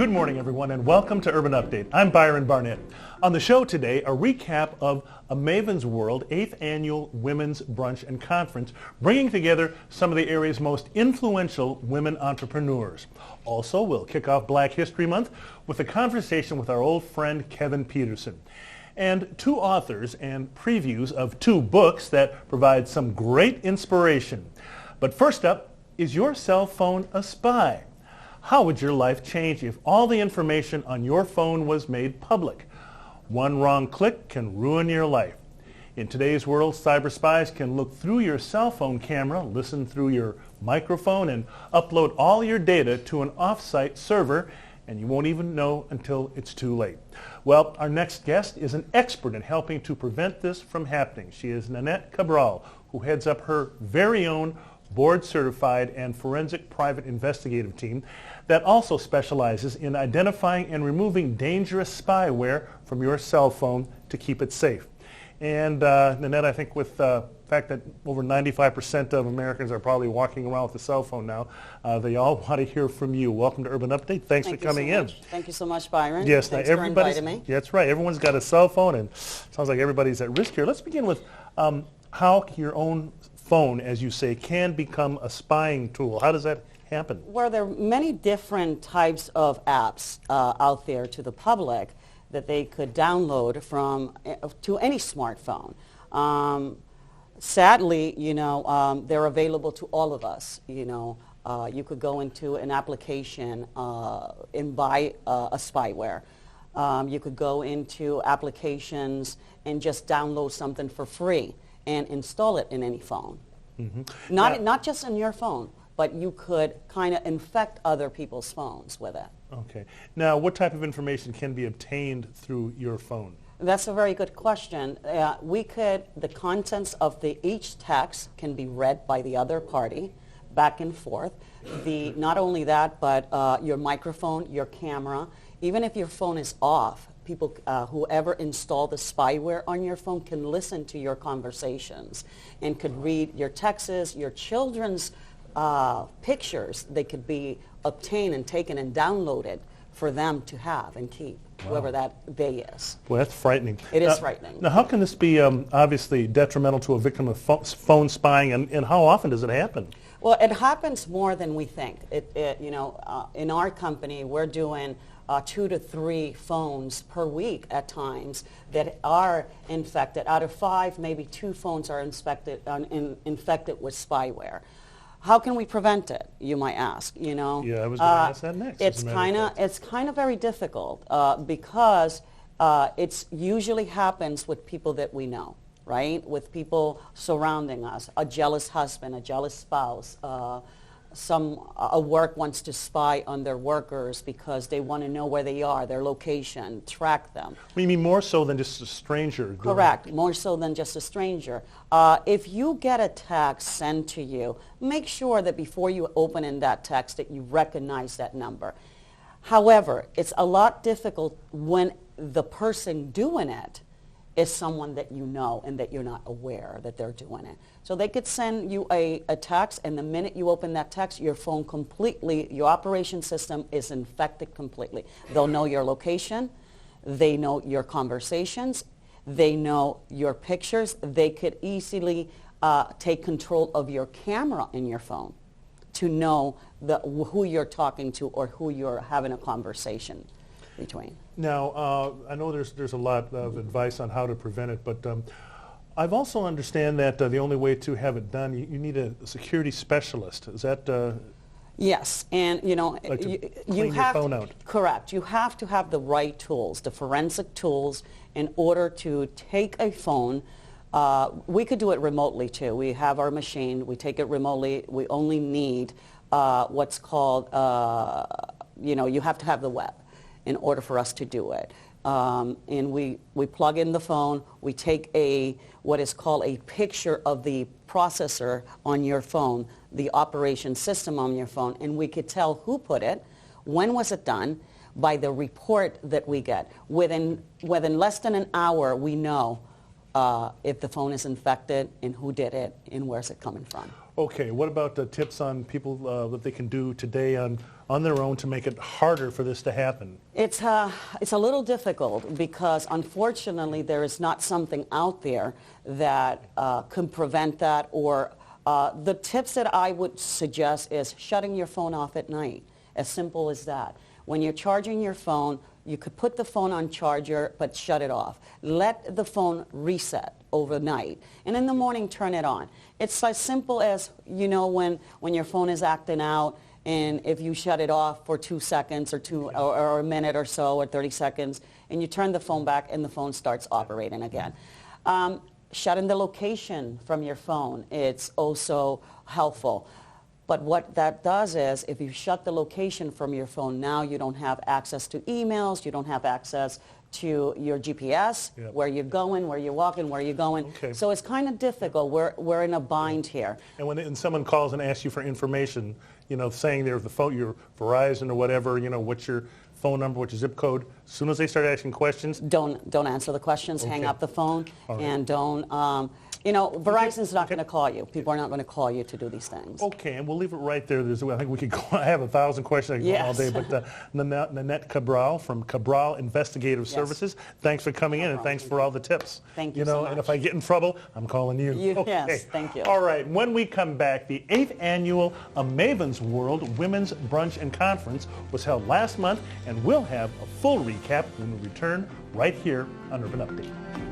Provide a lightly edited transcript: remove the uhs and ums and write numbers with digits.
Good morning, everyone, and welcome to Urban Update. I'm Byron Barnett. On the show today, a recap of A Maven's World 8th Annual Women's Brunch and Conference, bringing together some of the area's most influential women entrepreneurs. Also, we'll kick off Black History Month with a conversation with our old friend Kevin Peterson. And two authors and previews of two books that provide some great inspiration. But first up, is your cell phone a spy? How would your life change if all the information on your phone was made public? One wrong click can ruin your life. In today's world, cyber spies can look through your cell phone camera, listen through your microphone, and upload all your data to an off-site server, and you won't even know until it's too late. Well, our next guest is an expert in helping to prevent this from happening. She is Nanette Cabral, who heads up her very own board-certified and forensic private investigative team that also specializes in identifying and removing dangerous spyware from your cell phone to keep it safe. And Nanette, I think with the fact that over 95% of Americans are probably walking around with a cell phone now, they all want to hear from you. Welcome to Urban Update. Thanks for coming in. Thank you so much, Byron. Yes, thanks now for inviting me. Yeah, that's right. Everyone's got a cell phone, and it sounds like everybody's at risk here. Let's begin with how your own phone, as you say, can become a spying tool. How does that happen? Well, there are many different types of apps out there to the public that they could download from to any smartphone. Sadly, they're available to all of us. You could go into an application and buy a spyware. You could go into applications and just download something for free and install it in any phone. Mm-hmm. Not just in your phone, but you could kind of infect other people's phones with it. Okay. Now, what type of information can be obtained through your phone? That's a very good question. The contents of each text can be read by the other party back and forth. Not only that, but your microphone, your camera, even if your phone is off, people, whoever installed the spyware on your phone can listen to your conversations and could read your texts, your children's pictures. They could be obtained and taken and downloaded for them to have and keep, whoever that they is. Well, that's frightening. It is frightening. Now, how can this be obviously detrimental to a victim of phone spying, and how often does it happen? Well, it happens more than we think. In our company, we're doing 2 to 3 phones per week at times that are infected. Out of 5, maybe 2 phones are infected with spyware. How can we prevent it, you might ask? Yeah, I was going to ask that next. It's kind of very difficult because it usually happens with people that we know, right? With people surrounding us, a jealous husband, a jealous spouse. A work wants to spy on their workers because they want to know where they are, their location, track them. You mean more so than just a stranger? Correct, more so than just a stranger. If you get a text sent to you, make sure that before you open in that text that you recognize that number. However, it's a lot difficult when the person doing it is someone that you know and that you're not aware that they're doing it. So they could send you a text, and the minute you open that text, your phone your operation system is infected completely. They'll know your location, they know your conversations, they know your pictures. They could easily take control of your camera in your phone to know who you're talking to or who you're having a conversation between. Now, I know there's a lot of advice on how to prevent it, but I've also understand that the only way to have it done, you need a security specialist. Is that? Yes, and you clean your phone out. Correct. You have to have the right tools, the forensic tools, in order to take a phone. We could do it remotely too. We have our machine. We take it remotely. We only need what's called, you have to have the web in order for us to do it. And we plug in the phone, we take what is called a picture of the processor on your phone, the operation system on your phone, and we could tell who put it, when was it done, by the report that we get. Within less than an hour, we know if the phone is infected and who did it and where's it coming from. Okay, what about the tips on people that they can do today on their own to make it harder for this to happen? It's a little difficult because unfortunately there is not something out there that can prevent that, or the tips that I would suggest is shutting your phone off at night. As simple as that. When you're charging your phone, you could put the phone on charger, but shut it off. Let the phone reset overnight, and in the morning turn it on. It's as simple as, you know, when your phone is acting out, and if you shut it off for 2 seconds or a minute or so, or 30 seconds, and you turn the phone back and the phone starts operating again. Shutting the location from your phone, it's also helpful. But what that does is, if you shut the location from your phone, now you don't have access to emails, you don't have access to your GPS, Yep. where you're going, where you're walking, where you're going. Okay. So it's kind of difficult. We're in a bind here. And when someone calls and asks you for information, you know, saying they're the phone, your Verizon or whatever, you know, what's your phone number, what's your zip code, as soon as they start asking questions, Don't answer the questions, hang Okay. up the phone, All right. and don't, you know, Verizon's not going to call you. People are not going to call you to do these things. okay, and we'll leave it right there. I think we could go. I have 1,000 questions I can go on all day, Yes. but Nanette Cabral from Cabral Investigative Services, thanks for coming in, and thanks for all the tips. Thank you so know, much. and if I get in trouble, I'm calling you. Yes, thank you. All right, when we come back, the 8th annual A Maven's World Women's Brunch and Conference was held last month, and we'll have a full recap when we return right here on Urban Update.